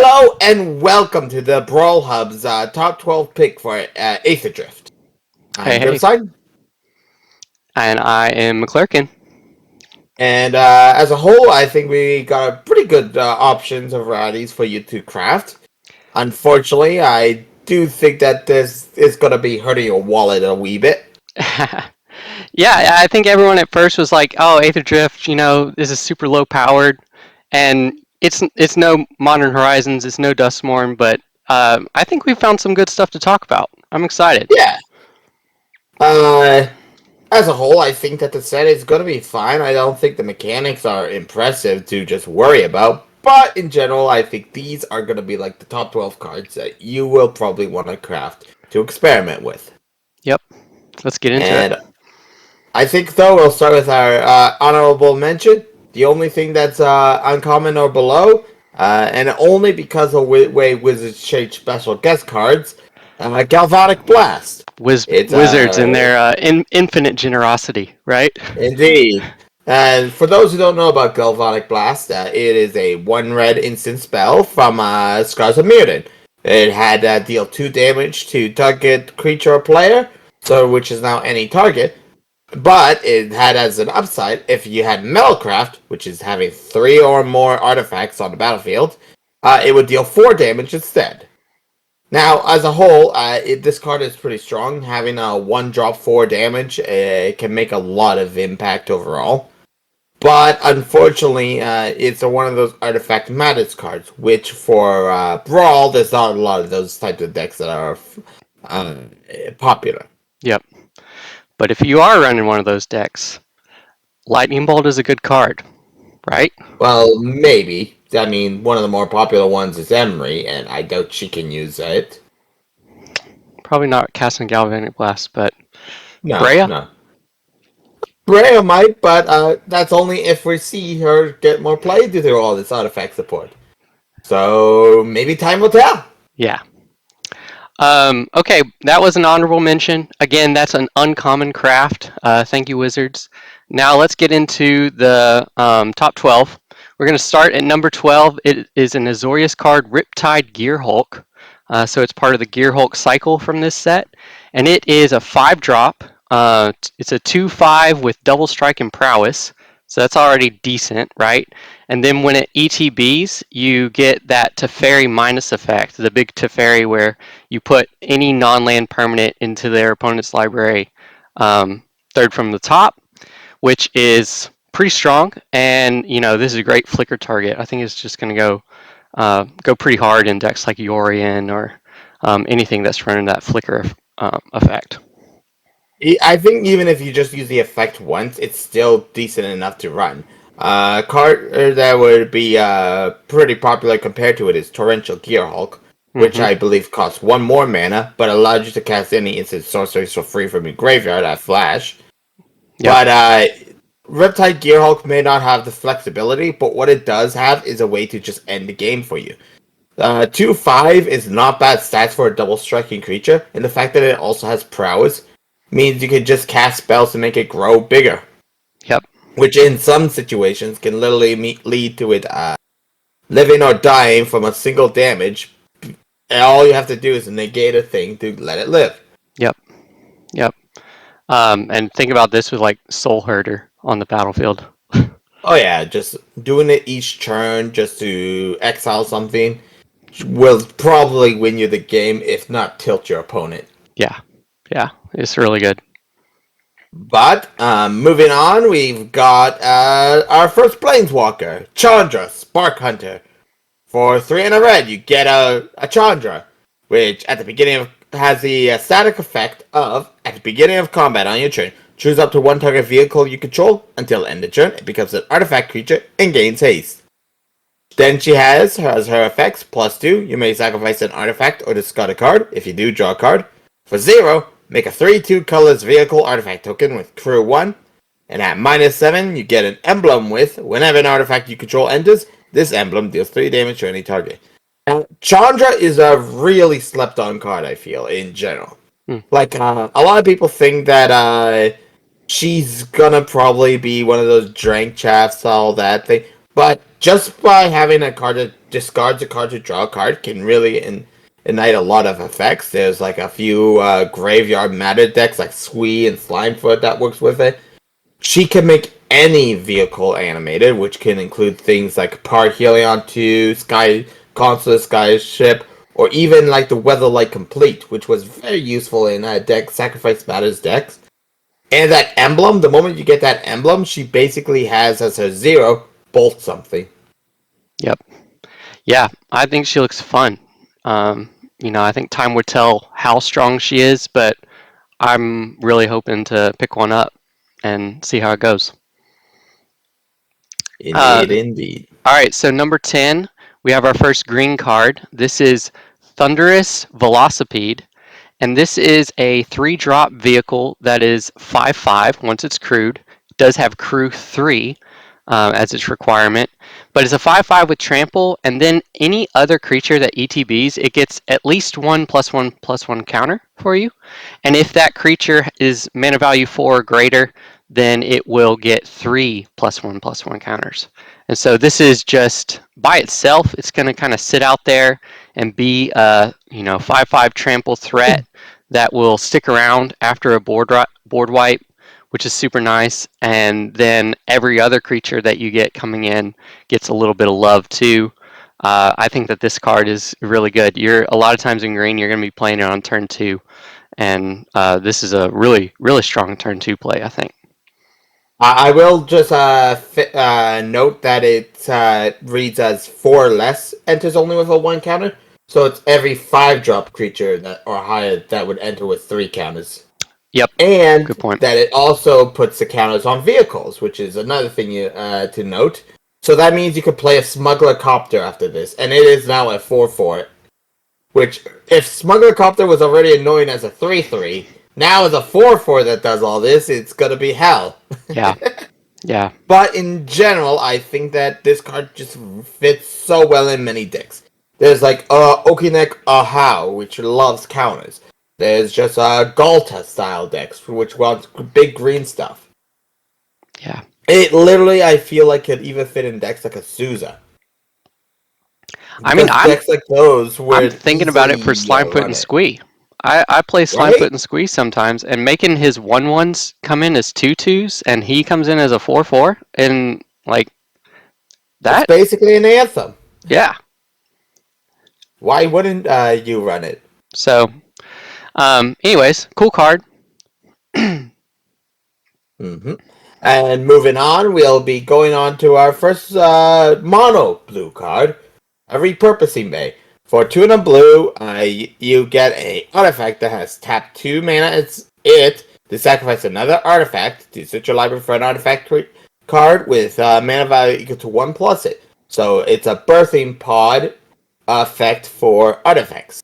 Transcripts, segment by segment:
Hello and welcome to the Brawl Hub's top 12 pick for Aetherdrift. Hey, I'm hey. Grimside, And I am McClurkin. and as a whole, I think we got a pretty good options of varieties for you to craft. Unfortunately, I do think that this is going to be hurting your wallet a wee bit. Yeah, I think everyone at first was like, "Oh, Aetherdrift, this is super low powered," and it's no Modern Horizons, it's no Dustmorn, but I think we found some good stuff to talk about. I'm excited. Yeah. Uh, as a whole, I think that the set is going to be fine. I don't think the mechanics are impressive to just worry about. But in general, I think these are going to be like the top 12 cards that you will probably want to craft to experiment with. Yep, let's get into it. And I think, though, we'll start with our honorable mention. The only thing that's uncommon or below, and only because of the way Wizards change special guest cards, Galvanic Blast. It's Wizards and their infinite generosity, right? Indeed. And for those who don't know about Galvanic Blast, it is a 1 red instant spell from Scars of Mirrodin. It had deal 2 damage to target creature or player, so which is now any target. But it had as an upside, if you had Metalcraft, which is having 3 or more artifacts on the battlefield, it would deal 4 damage instead. Now, as a whole, this card is pretty strong. Having a 1-drop 4 damage can make a lot of impact overall. But unfortunately, it's one of those artifact madness cards, which for Brawl, there's not a lot of those types of decks that are popular. Yep. But if you are running one of those decks, Lightning Bolt is a good card, right? Well, maybe. I mean, one of the more popular ones is Emery, and I doubt she can use it. Probably not casting Galvanic Blast, but No, Brea? no. Brea might, but that's only if we see her get more play due to all this artifact support. So maybe time will tell. Yeah. Okay, that was an honorable mention. Again, that's an uncommon craft. Thank you, Wizards. Now let's get into the top 12. We're going to start at number 12. It is an Azorius card, Riptide Gearhulk. So it's part of the Gearhulk cycle from this set. And it is a 5-drop. It's a 2/5 with double strike and prowess. So that's already decent, right? And then when it ETBs, you get that Teferi minus effect, the big Teferi where you put any non-land permanent into their opponent's library, third from the top, which is pretty strong. And this is a great flicker target. I think it's just going to go pretty hard in decks like Yorion or anything that's running that flicker effect. I think even if you just use the effect once, it's still decent enough to run. Card that would be pretty popular compared to it is Torrential Gearhulk, which I believe costs 1 more mana, but allows you to cast any instant sorceries for free from your graveyard at flash. Yep. But Riptide Gearhulk may not have the flexibility, but what it does have is a way to just end the game for you. 2/5 is not bad stats for a double striking creature, and the fact that it also has prowess means you can just cast spells to make it grow bigger. Yep. Which in some situations can literally lead to it living or dying from a single damage. And all you have to do is negate a thing to let it live. Yep. And think about this with like Soul Herder on the battlefield. Oh yeah, just doing it each turn just to exile something will probably win you the game, if not tilt your opponent. Yeah, it's really good. But moving on, we've got our first Planeswalker, Chandra, Spark Hunter. For 3 and a red, you get a Chandra, which at the beginning of has the static effect of at the beginning of combat on your turn, choose up to 1 target vehicle you control until end of turn. It becomes an artifact creature and gains haste. Then she has her effects +2. You may sacrifice an artifact or discard a card. If you do, draw a card. For 0, make a 3/2 colorless vehicle artifact token with crew 1. And at -7, you get an emblem with whenever an artifact you control enters, this emblem deals 3 damage to any target. Now, Chandra is a really slept on card, I feel, in general. Like, a lot of people think that she's gonna probably be one of those drank chaffs, all that thing. But just by having a card that discards a card to draw a card can really ignite a lot of effects. There's like a few graveyard matter decks like Swee and Slimefoot that works with it. She can make any vehicle animated, which can include things like Part Helion 2, Sky Console, Sky Ship, or even like the Weatherlight Complete, which was very useful in deck Sacrifice Matters decks. And that emblem, the moment you get that emblem, she basically has as her 0 bolt something. Yep. Yeah, I think she looks fun. I think time would tell how strong she is, but I'm really hoping to pick one up and see how it goes. Indeed, indeed. All right, so number 10, we have our first green card. This is Thunderous Velocipede, and this is a 3-drop vehicle that is 5/5 once it's crewed. It does have crew 3 as its requirement, but it's a 5/5 with trample, and then any other creature that ETBs, it gets at least 1/1/1 counter for you. And if that creature is mana value 4 or greater, then it will get 3/1/1 counters. And so this is just by itself, it's going to kind of sit out there and be a 5/5 trample threat that will stick around after a board wipe, which is super nice. And then every other creature that you get coming in gets a little bit of love too. I think that this card is really good. A lot of times in green, you're going to be playing it on turn 2, and this is a really, really strong turn 2 play, I think. I will just note that it reads as 4 or less enters only with a 1 counter. So it's every 5-drop creature that or higher that would enter with 3 counters. Yep. And good point. That it also puts the counters on vehicles, which is another thing to note. So that means you could play a Smuggler Copter after this, and it is now a 4/4. Which, if Smuggler Copter was already annoying as a 3/3, now as a 4/4 that does all this, it's gonna be hell. Yeah. Yeah. But in general, I think that this card just fits so well in many decks. There's like Okinek Ahau, which loves counters. There's just Galta style decks, which wants big green stuff. Yeah. It literally, I feel like, could even fit in decks like a Souza. I mean, decks like those I'm thinking about it for Slimefoot and Squee. I play Slimefoot and Squee sometimes, and making his 1/1s come in as 2/2s, and he comes in as a 4/4, and like that. It's basically an anthem. Yeah. Why wouldn't you run it? So, anyways, cool card. Mm-hmm. And moving on, we'll be going on to our first mono blue card, a Repurposing Bay. For 2 and a blue, you get an artifact that has tapped 2 mana. It's to sacrifice another artifact to search your library for an artifact card with mana value equal to 1 plus it. So it's a birthing pod effect for artifacts.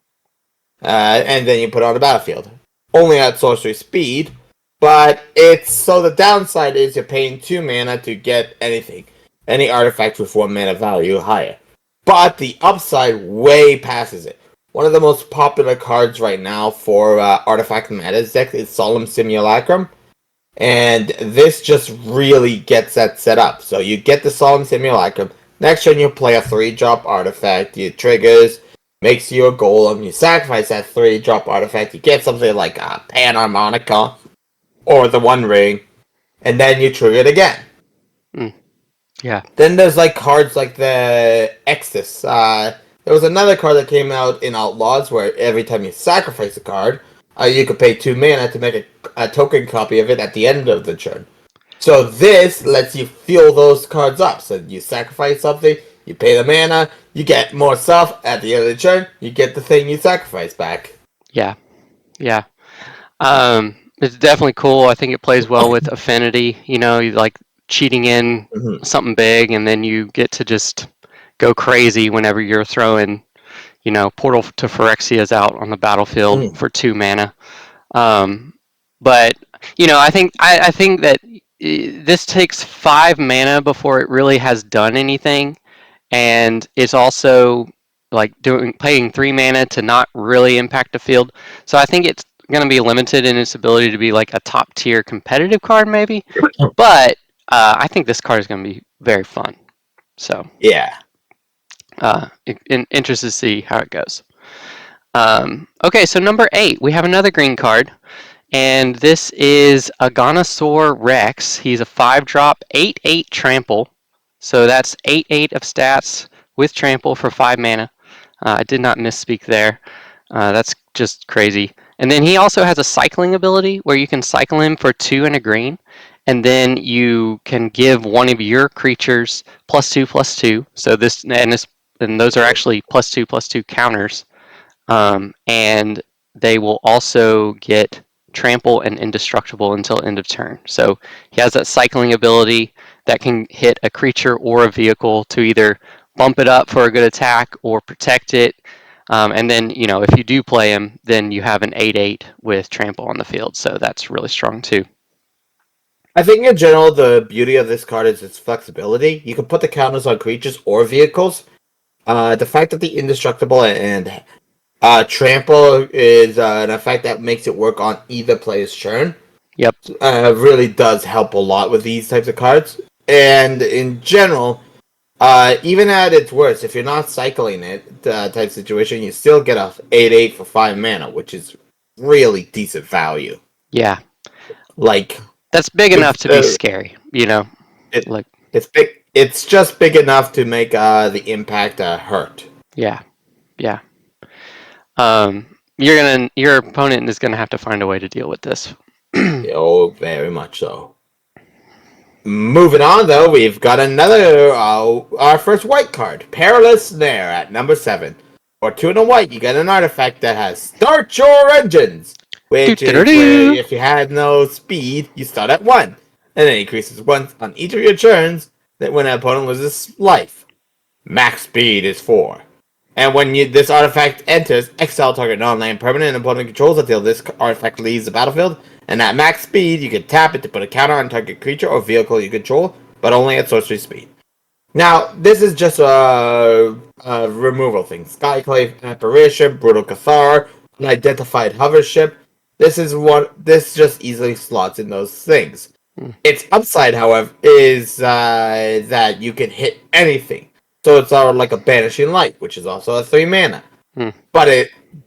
And then you put it on the battlefield. Only at sorcery speed, but the downside is you're paying 2 mana to get anything. Any artifact with 1 mana value higher. But the upside way passes it. One of the most popular cards right now for Artifact Metas deck is Solemn Simulacrum. And this just really gets that set up. So you get the Solemn Simulacrum. Next turn you play a 3-drop artifact. It triggers, makes you a golem. You sacrifice that 3-drop artifact. You get something like a Panharmonica or the One Ring. And then you trigger it again. Yeah. Then there's like cards like the Exodus. There was another card that came out in Outlaws where every time you sacrifice a card, you could pay 2 mana to make a token copy of it at the end of the turn. So this lets you fill those cards up. So you sacrifice something, you pay the mana, you get more stuff at the end of the turn, you get the thing you sacrifice back. Yeah. Yeah. It's definitely cool. I think it plays well with Affinity. You like cheating in something big, and then you get to just go crazy whenever you're throwing, Portal to Phyrexia's out on the battlefield for 2 mana. But I think that this takes 5 mana before it really has done anything, and it's also like paying 3 mana to not really impact the field. So I think it's going to be limited in its ability to be like a top tier competitive card, maybe. But I think this card is going to be very fun. So yeah. Interested to see how it goes. Okay, so number 8, we have another green card, and this is Aganosaur Rex. He's a 5-drop, 8/8 trample, so that's 8/8 of stats with trample for 5 mana. I did not misspeak there. That's just crazy. And then he also has a cycling ability where you can cycle him for 2 and a green, and then you can give one of your creatures +2/+2. So and those are actually +2/+2 counters, and they will also get trample and indestructible until end of turn. So he has that cycling ability that can hit a creature or a vehicle to either bump it up for a good attack or protect it. And then, if you do play him, then you have an 8/8 with trample on the field. So that's really strong too. I think in general, the beauty of this card is its flexibility. You can put the counters on creatures or vehicles. The fact that the indestructible and trample is an effect that makes it work on either player's turn. Yep. Really does help a lot with these types of cards. And in general, even at its worst, if you're not cycling it type situation, you still get a 8/8 for 5 mana, which is really decent value. Yeah. Like that's big enough to be scary, Like it's big. It's just big enough to make the impact hurt. Yeah. Your opponent is gonna have to find a way to deal with this. Oh, very much so. Moving on, though, we've got another, our first white card, Perilous Snare at number 7. For 2 and a white, you get an artifact that has Start Your Engines, which is where if you had no speed, you start at 1, and then it increases once on each of your turns that when an opponent loses life. Max speed is 4. And when this artifact enters, exile target non-land permanent opponent controls until this artifact leaves the battlefield. And at max speed, you can tap it to put a counter on target creature or vehicle you control, but only at sorcery speed. Now, this is just a removal thing. Skyclave Apparition, Brutal Cathar, Unidentified Hover Ship. This just easily slots in those things. Its upside, however, is that you can hit anything. So it's like a Banishing Light, which is also a 3 mana.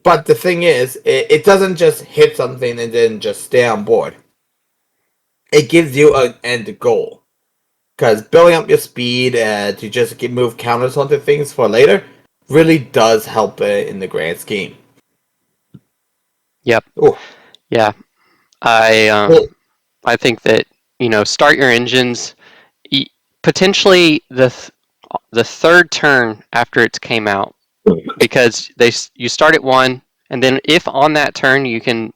But the thing is, it doesn't just hit something and then just stay on board. It gives you an end goal. Because building up your speed to just move counters onto things for later really does help in the grand scheme. Yep. Ooh. Yeah. I think that, start your engines. Potentially the third turn after it came out, because you start at 1, and then if on that turn you can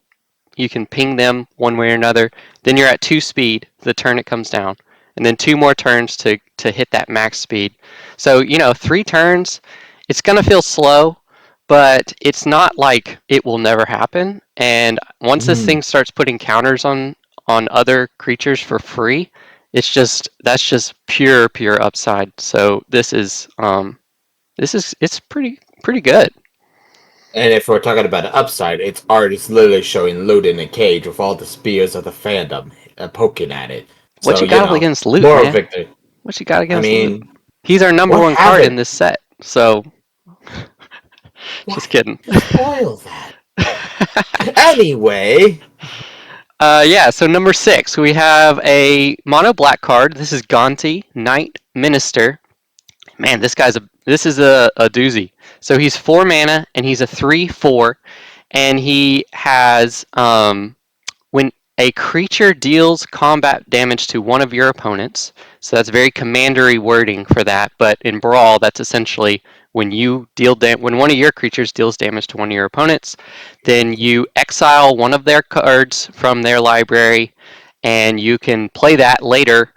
ping them one way or another, then you're at 2 speed the turn it comes down, and then 2 more turns to hit that max speed. So 3 turns, it's gonna feel slow, but it's not like it will never happen. And once this thing starts putting counters on other creatures for free, that's just pure upside. So this is it's pretty good. And if we're talking about an upside, its art is literally showing Loot in a cage with all the spears of the fandom poking at it. What you got against Loot, man? Victor. What you got against Loot? He's our number 1 card in this set. So just kidding. Spoil that. Anyway. So number 6, we have a mono black card. This is Gonti, Knight Minister. Man, this is a doozy. So he's 4 mana and he's a 3/4, and he has when a creature deals combat damage to one of your opponents. So that's very commandery wording for that, but in Brawl, that's essentially when when one of your creatures deals damage to one of your opponents, then you exile one of their cards from their library, and you can play that later.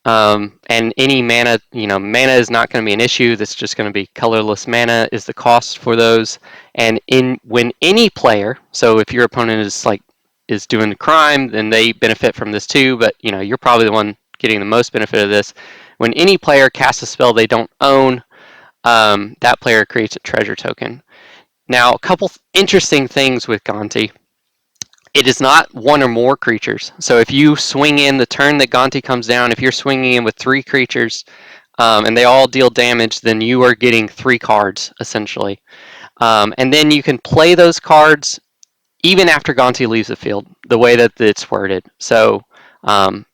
And any mana, mana is not going to be an issue. That's just going to be colorless mana is the cost for those. And when any player, so if your opponent is doing the crime, then they benefit from this too. But you're probably the one getting the most benefit of this. When any player casts a spell they don't own, that player creates a treasure token. Now, a couple interesting things with Gonti. It is not 1 or more creatures. So if you swing in the turn that Gonti comes down, if you're swinging in with 3 creatures, and they all deal damage, then you are getting 3 cards essentially. And then you can play those cards even after Gonti leaves the field, the way that it's worded. So, and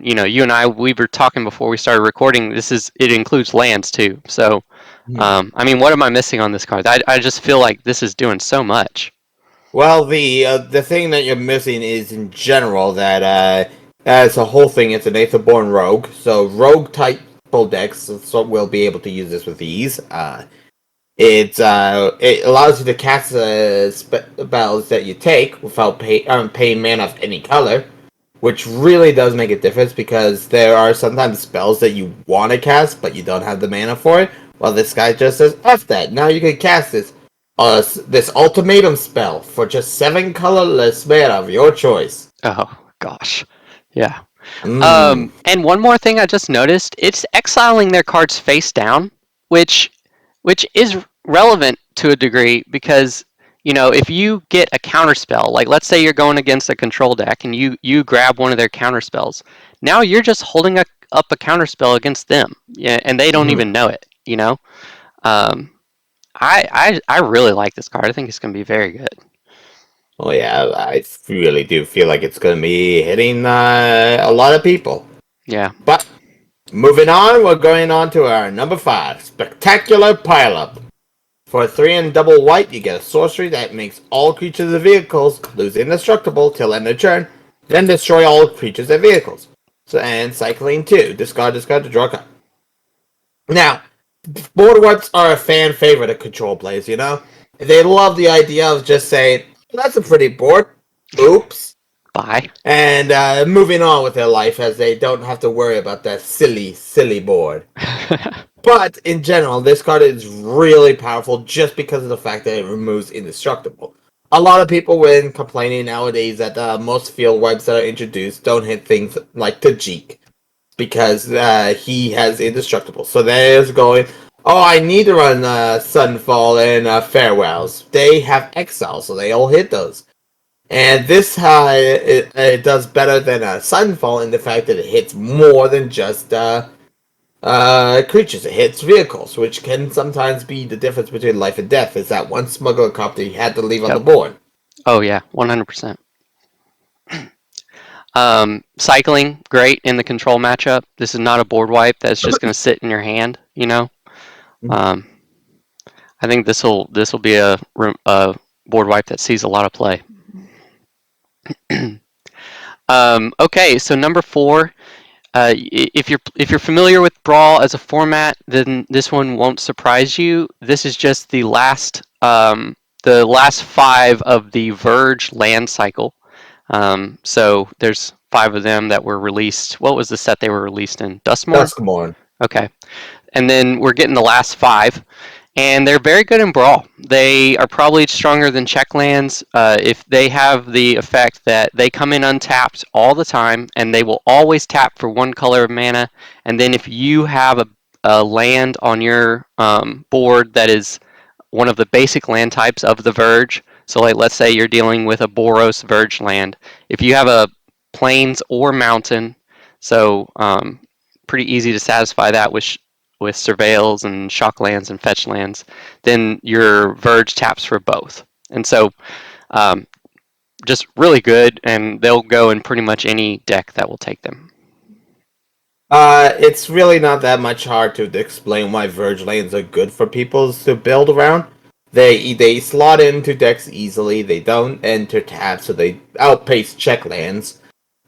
you and I, we were talking before we started recording. It includes lands too. So, I mean, what am I missing on this card? I just feel like this is doing so much. Well, the thing that you're missing is in general that as a whole thing, it's an Aetherborn Rogue, so Rogue type full decks so will be able to use this with ease. It allows you to cast spells that you take without paying mana of any color, which really does make a difference because there are sometimes spells that you want to cast but you don't have the mana for it. Well, this guy just says F that. Now you can cast this ultimatum spell for just 7 colorless mana of your choice. Oh gosh, yeah. Mm. And one more thing I just noticed, it's exiling their cards face down, which is relevant to a degree because if you get a counter spell, like let's say you're going against a control deck and you grab one of their counter spells, now you're just holding up a counter spell against them, yeah, and they don't even know it. Um, I really like this card. I think it's going to be very good. Oh yeah, I really do feel like it's going to be hitting a lot of people. Yeah. But moving on, we're going on to our number 5, Spectacular Pileup. For 3 and double white, you get a sorcery that makes all creatures and vehicles lose indestructible till end of turn, then destroy all creatures and vehicles. So, and cycling 2, discard to draw a card. Now, board wipes are a fan favorite of control players, They love the idea of just saying, that's a pretty board. Oops. Bye. And moving on with their life as they don't have to worry about that silly board. But in general, this card is really powerful just because of the fact that it removes indestructible. A lot of people, when complaining nowadays that most field wipes that are introduced don't hit things like Tajik because he has indestructible. So there's going, oh, I need to run Sunfall and Farewells. They have Exile, so they all hit those. And this it does better than Sunfall in the fact that it hits more than just creatures. It hits vehicles, which can sometimes be the difference between life and death. Is that one smuggler copter you had to leave on the board? Oh yeah, 100%. Cycling, great in the control matchup. This is not a board wipe that's just going to sit in your hand. I think this will be a board wipe that sees a lot of play. Okay, so number 4. If you're familiar with Brawl as a format, then this one won't surprise you. This is just the last 5 of the Verge land cycle. So there's 5 of them that were released. What was the set they were released in? Duskmourn. Okay, and then we're getting the last 5. And they're very good in Brawl. They are probably stronger than check lands if they have the effect that they come in untapped all the time, and they will always tap for 1 color of mana. And then if you have a land on your board that is one of the basic land types of the Verge, so like let's say you're dealing with a Boros Verge land, if you have a Plains or Mountain, so pretty easy to satisfy that with surveils and shock lands and fetch lands, then your Verge taps for both. And so just really good, and they'll go in pretty much any deck that will take them. It's really not that much hard to explain why Verge lands are good for people to build around. They slot into decks easily, they don't enter tap, so they outpace check lands.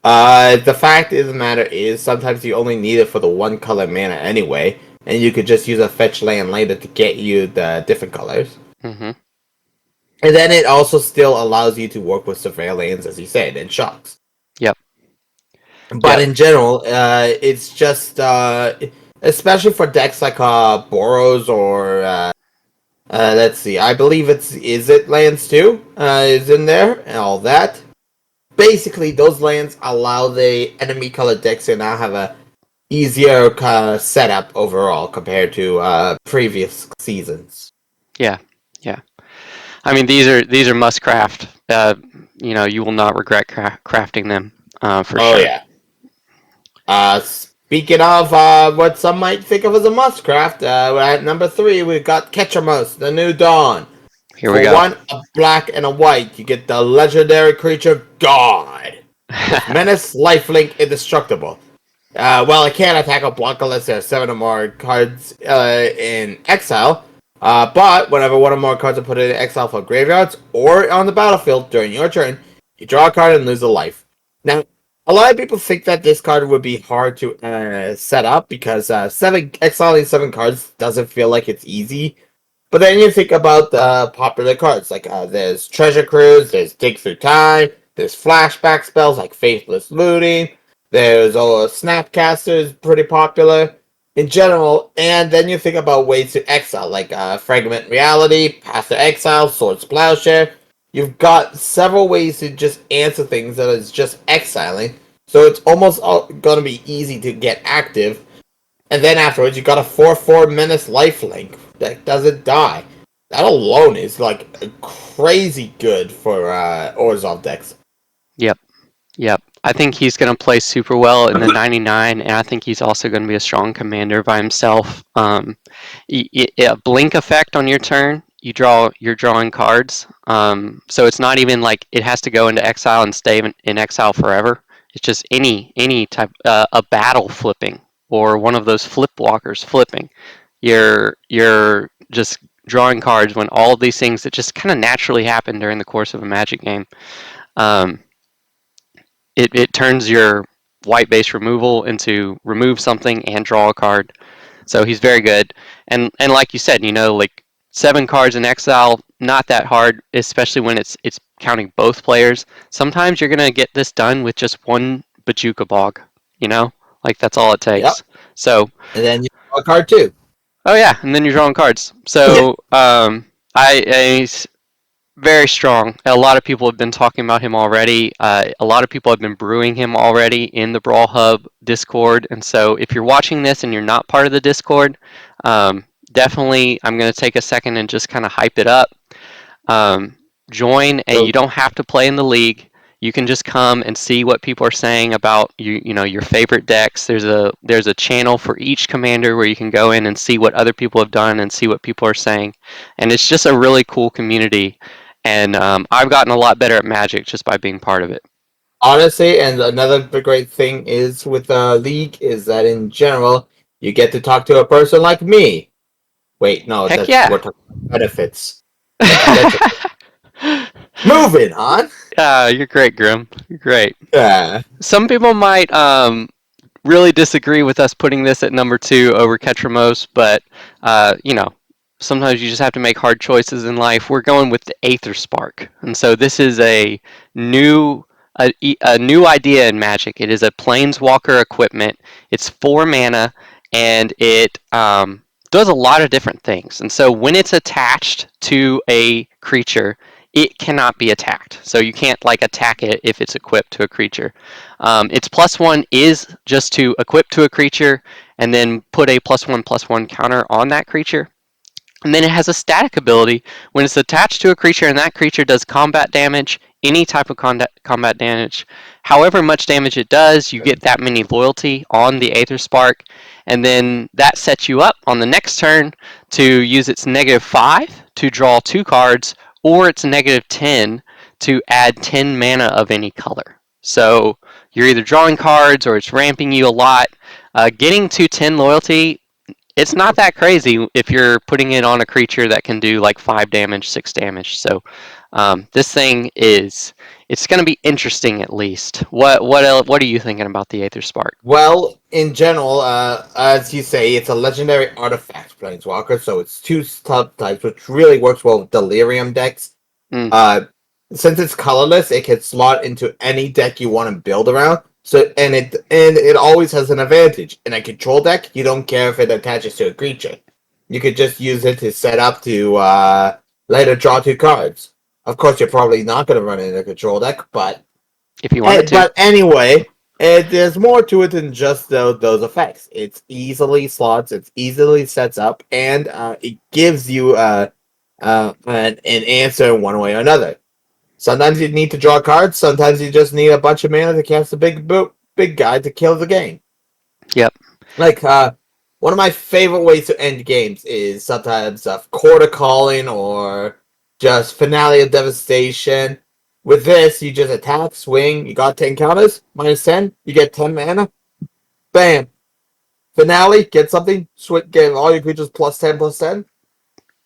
The fact of the matter is, sometimes you only need it for the 1 color mana anyway, and you could just use a fetch land later to get you the different colors. Mm-hmm. And then it also still allows you to work with surveil lands, as you said, and shocks. Yep. But in general, it's just, especially for decks like Boros or, let's see, I believe it's Izzet lands too, is in there, and all that. Basically, those lands allow the enemy colored decks to now have a easier setup overall compared to previous seasons. Yeah. I mean, these are must craft. You will not regret crafting them for sure. Oh yeah. Speaking of what some might think of as a must craft, at number 3 we've got Ketchamos, the New Dawn. Here we For go. one, a black and a white, you get the legendary creature God. With Menace, Lifelink, Indestructible. Well, it can't attack or block unless there are 7 or more cards in exile. But whenever one or more cards are put in exile for graveyards or on the battlefield during your turn, you draw a card and lose a life. Now, a lot of people think that this card would be hard to set up because exiling 7 cards doesn't feel like it's easy. But then you think about the popular cards, like there's Treasure Cruise, there's Dig Through Time, there's flashback spells like Faithless Looting, there's Snapcaster is pretty popular in general, and then you think about ways to exile, like Fragment Reality, Path to Exile, Swords Plowshare. You've got several ways to just answer things that is just exiling, so it's almost going to be easy to get active. And then afterwards, you got a 4/4 Menace Lifelink that doesn't die. That alone is like crazy good for Orzhov decks. Yep. Yep. I think he's going to play super well in the 99, and I think he's also going to be a strong commander by himself. A blink effect on your turn, you're drawing cards. So it's not even like it has to go into exile and stay in exile forever. It's just any type a battle flipping or one of those flip walkers flipping. You're just drawing cards when all of these things that just kind of naturally happen during the course of a Magic game. Um, it turns your white base removal into remove something and draw a card. So he's very good. And like you said, like 7 cards in exile, not that hard, especially when it's counting both players. Sometimes you're gonna get this done with just one Bajuka Bog, like that's all it Yep. takes. So And then you draw a card too. oh yeah, and then you're drawing cards. So he's very strong. A lot of people have been talking about him already. A lot of people have been brewing him already in the Brawl Hub Discord. And so if you're watching this and you're not part of the Discord, definitely I'm going to take a second and just kind of hype it up. Join, and you don't have to play in the league. You can just come and see what people are saying about your favorite decks. There's a channel for each commander where you can go in and see what other people have done and see what people are saying, and it's just a really cool community. And I've gotten a lot better at Magic just by being part of it. Honestly, and another great thing is with the league is that in general you get to talk to a person like me. Wait, no, Heck we're yeah! talking about benefits. Moving on. You're great, Grim. You're great. Yeah. Some people might really disagree with us putting this at number 2 over Ketramos, but sometimes you just have to make hard choices in life. We're going with the Aether Spark, and so this is a new idea in Magic. It is a Planeswalker equipment. It's 4 mana, and it does a lot of different things. And so when it's attached to a creature, it cannot be attacked. So you can't attack it if it's equipped to a creature. Its +1 is just to equip to a creature and then put a +1/+1 counter on that creature. And then it has a static ability. When it's attached to a creature and that creature does combat damage, any type of combat damage, however much damage it does, you get that many loyalty on the Aether Spark. And then that sets you up on the next turn to use its -5 to draw 2 cards, or its -10 to add 10 mana of any color. So you're either drawing cards or it's ramping you a lot. Getting to 10 loyalty, it's not that crazy if you're putting it on a creature that can do 5 damage, 6 damage. So this thing it's going to be interesting at least. What are you thinking about the Aether Spark? Well, in general, as you say, it's a legendary artifact planeswalker, so it's 2 subtypes, which really works well with Delirium decks. Since it's colorless, it can slot into any deck you want to build around. So and it always has an advantage. In a control deck, you don't care if it attaches to a creature. You could just use it to set up to later draw 2 cards. Of course, you're probably not going to run it in a control deck, but if you wanted to. But anyway, there's more to it than just those effects. It's easily slots, it easily sets up, and it gives you an answer one way or another. Sometimes you need to draw cards. Sometimes you just need a bunch of mana to cast a big guy to kill the game. Yep. Like, one of my favorite ways to end games is sometimes quarter calling or just finale of devastation. With this, you just attack, swing, you got 10 counters, -10, you get 10 mana, bam. Finale, get something, get all your creatures +10/+10,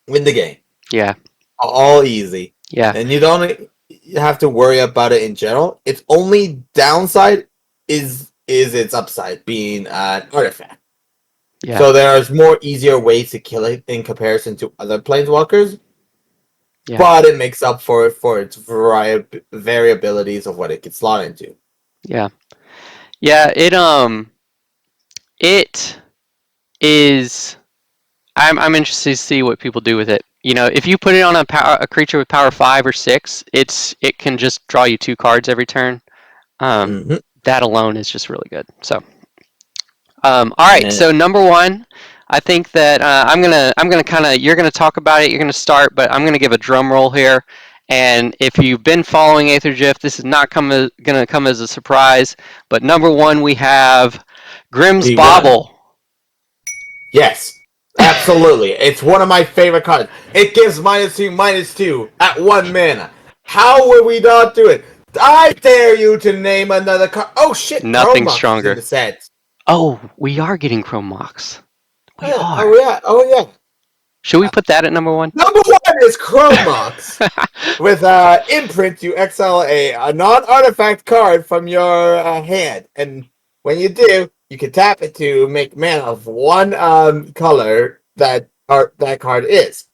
win the game. Yeah. All easy. Yeah. And you don't have to worry about it in general. Its only downside is its upside, being an artifact. Yeah. So there's more easier ways to kill it in comparison to other planeswalkers, Yeah. but it makes up for its variabilities of what it can slot into. Yeah. Yeah. It is. I'm interested to see what people do with it. If you put it on a creature with power 5 or 6, it can just draw you 2 cards every turn. Mm-hmm. That alone is just really good. So, all right. And So number 1, I think that I'm gonna kind of you're gonna talk about it. You're gonna start, but I'm gonna give a drum roll here. And if you've been following Aetherdrift, this is not gonna come as a surprise. But number 1, we have Grimm's P1. Bauble. Yes, absolutely. It's one of my favorite cards. It gives -2/-2 at 1 mana. How would we not do it? I dare you to name another card. Oh shit, Nothing Chromox is in stronger. the set. Oh, we are getting Chrome Mox. We Oh are. yeah, oh yeah. Should we put that at number 1? Number 1 is Chromox. With imprint, you exile a non-artifact card from your hand, and when you do, you can tap it to make mana of one color that card is,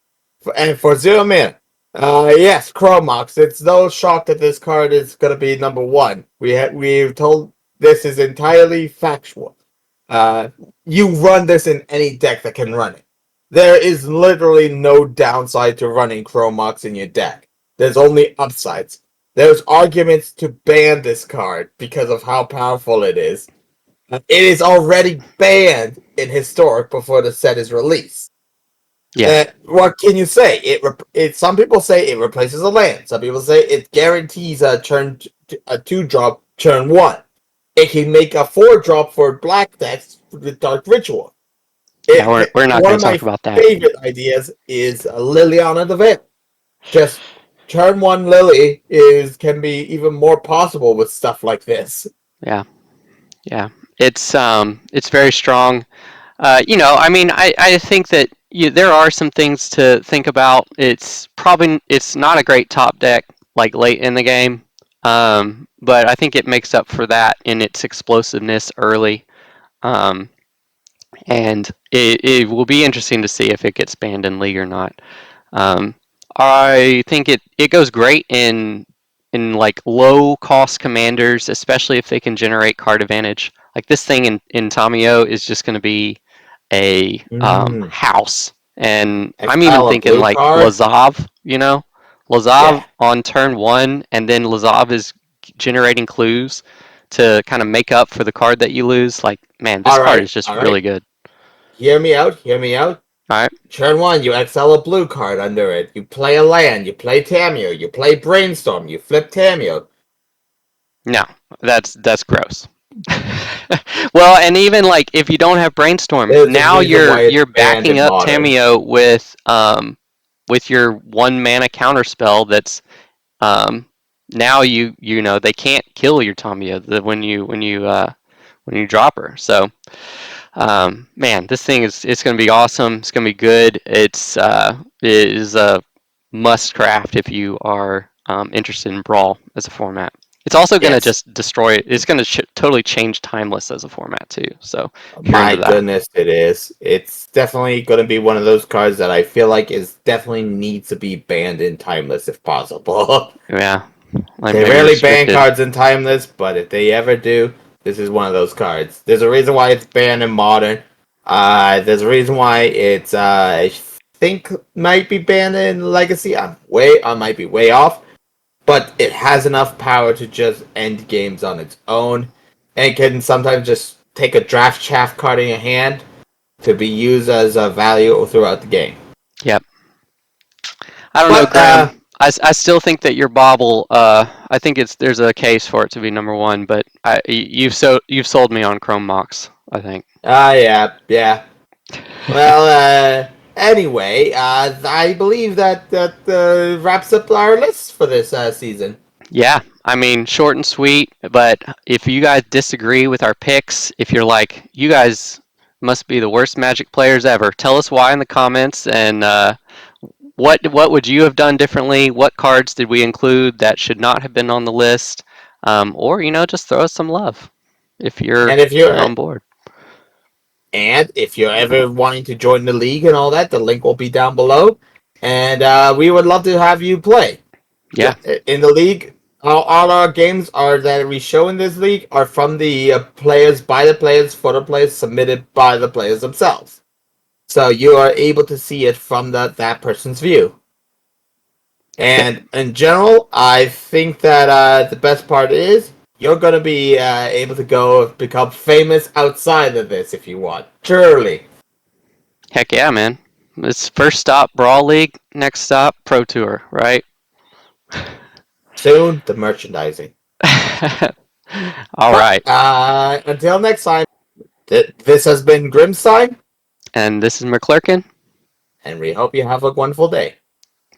and for 0 mana. Yes, Chromox. It's no shock that this card is gonna be number 1. We've told this is entirely factual. You run this in any deck that can run it. There is literally no downside to running Chromox in your deck. There's only upsides. There's arguments to ban this card because of how powerful it is. It is already banned in Historic before the set is released. Yeah. What can you say? Some people say it replaces a land. Some people say it guarantees a 2-drop turn 1. It can make a 4-drop for black decks with Dark Ritual. Yeah, we're not One going of to my talk about that. favorite ideas is Liliana the Veil. Just turn 1 Lily can be even more possible with stuff like this. Yeah. Yeah. It's very strong. I mean, I think that there are some things to think about. It's not a great top deck like late in the game, but I think it makes up for that in its explosiveness early. Um, and it will be interesting to see if it gets banned in League or not. Um, I think it goes great in like low cost commanders, especially if they can generate card advantage. Like this thing in Tamio is just going to be a house, and I'm even Exile a thinking blue like card. Lazav. Lazav Yeah. on turn 1, and then Lazav is generating clues to kind of make up for the card that you lose. Like, man, this All card right. is just All really right. good. Hear me out. Hear me out. All right. Turn 1, you exile a blue card under it. You play a land. You play Tamio. You play Brainstorm. You flip Tamio. No, that's gross. Well, and even like if you don't have brainstorm, There's a now reason why it's you're banned backing in up Modern. Tamio with your 1 mana counter spell that's now they can't kill your Tamio when you drop her. So man, this thing it's going to be awesome. It's going to be good. It is a must craft if you are interested in Brawl as a format. It's also going to Yes. just destroy it. It's going to totally change Timeless as a format too. So if you're My into that, goodness, it is. It's definitely going to be one of those cards that I feel like is definitely needs to be banned in Timeless if possible. yeah, like They maybe rarely ban restricted. cards in Timeless, but if they ever do, this is one of those cards. There's a reason why it's banned in Modern. There's a reason why it's I think might be banned in Legacy. I might be way off, but it has enough power to just end games on its own, and can sometimes just take a draft chaff card in your hand to be used as a value throughout the game. Yep. I don't know, But Graham. I still think that your Bobble. I think there's a case for it to be number 1, but you've sold me on Chrome Mox. I think. Yeah. Well, anyway, I believe that wraps up our list for this season. Yeah, I mean, short and sweet, but if you guys disagree with our picks, if you're like, you guys must be the worst Magic players ever, tell us why in the comments, and what would you have done differently? What cards did we include that should not have been on the list? Or, just throw us some love if you're And if you're on board. And if you're ever wanting to join the league and all that, the link will be down below. And we would love to have you play. Yeah, In the league, all our games are that we show in this league are from the players, by the players, for the players, submitted by the players themselves. So you are able to see it from that person's view. And in general, I think that the best part is you're going to be able to go become famous outside of this if you want. Surely. heck yeah, man. It's first stop Brawl League, next stop Pro Tour, right? Soon, the merchandising. All right. Until next time, this has been Grimstein. And this is McClurkin. And we hope you have a wonderful day.